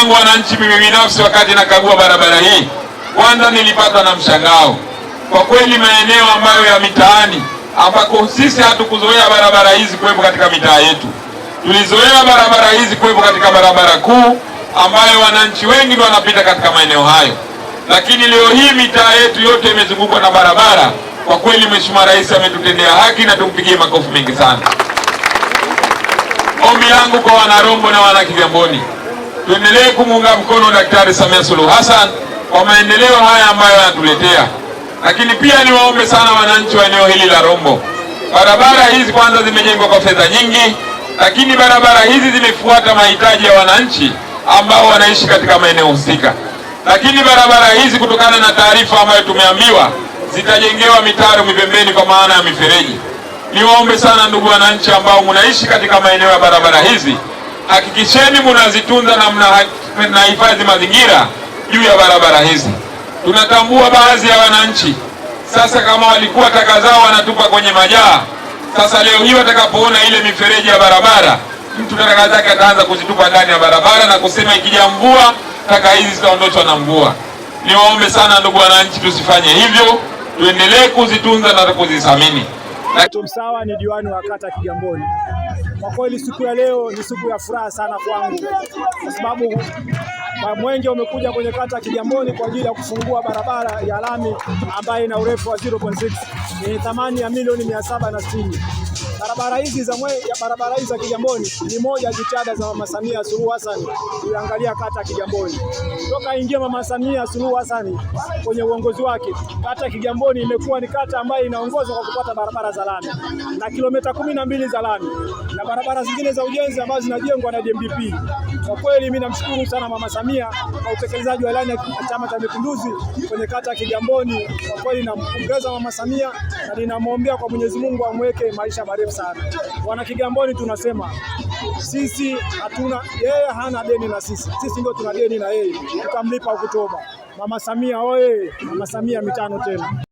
zangu wananchi, mimi binafsi wakati nakagua barabara hii, kwanza nilipata na mshangao kwa kweli. Maeneo ambayo ya mitaani ambako sisi hatukuzoea barabara hizi kuwepo katika mitaa yetu, tulizoea barabara hizi kuwepo katika barabara kuu ambayo wananchi wengi ndio wanapita katika maeneo hayo, lakini leo hii mitaa yetu yote imezungukwa na barabara. Kwa kweli Mheshimiwa Rais ametutendea haki na tumpigie makofi mengi sana. Ombi langu kwa wanarombo na wana Kigamboni, tuendelee kumuunga mkono Daktari Samia Suluhu Hassan kwa maendeleo haya ambayo anatuletea. Lakini pia niwaombe sana wananchi wa eneo hili la Rombo, barabara hizi kwanza zimejengwa kwa fedha nyingi, lakini barabara hizi zimefuata mahitaji ya wananchi ambao wanaishi katika maeneo husika. Lakini barabara hizi kutokana na taarifa ambayo tumeambiwa zitajengewa mitaro mipembeni kwa maana ya mifereji. Niwaombe sana ndugu wananchi ambao mnaishi katika maeneo ya barabara hizi, hakikisheni mnazitunza na mnahifadhi mazingira juu ya barabara hizi. Tunatambua baadhi ya wananchi sasa kama walikuwa taka zao wanatupa kwenye majaa, sasa leo hii watakapoona ile mifereji ya barabara, mtu taka zake ataanza kuzitupa ndani ya barabara na kusema ikija mvua taka hizi zitaondoshwa na mvua. Niwaombe sana ndugu wananchi, tusifanye hivyo, tuendelee kuzitunza na kuzithamini. Msawa ni diwani wa kata Kigamboni. Kwa kweli siku ya leo ni siku ya furaha sana kwangu, kwa sababu Mwenge umekuja kwenye kata Kigamboni kwa ajili ya kufungua barabara ya lami ambayo ina urefu wa 0.6 yenye thamani ya milioni 760. Barabara hizi za Kigamboni ni moja ya jitihada za Mama Samia Suluhu Hassan kuangalia kata Kigamboni. Toka ingia Mama Samia Suluhu Hassan kwenye uongozi wake, kata Kigamboni imekuwa ni kata ambayo inaongozwa kwa kupata barabara za lami na kilomita 12 za lami na barabara zingine za ujenzi ambazo zinajengwa na DMDP. Kwa kweli mimi namshukuru sana Mama Samia kwa utekelezaji wa ilani ya Chama cha Mapinduzi kwenye kata ya Kigamboni. Kwa kweli nampongeza Mama Samia na ninamwombea kwa Mwenyezi Mungu amweke maisha marefu sana. Wana Kigamboni tunasema sisi yeye hana deni na sisi ndio tuna deni na yeye, tutamlipa Oktoba. Mama Samia oye! Mama Samia mitano tena.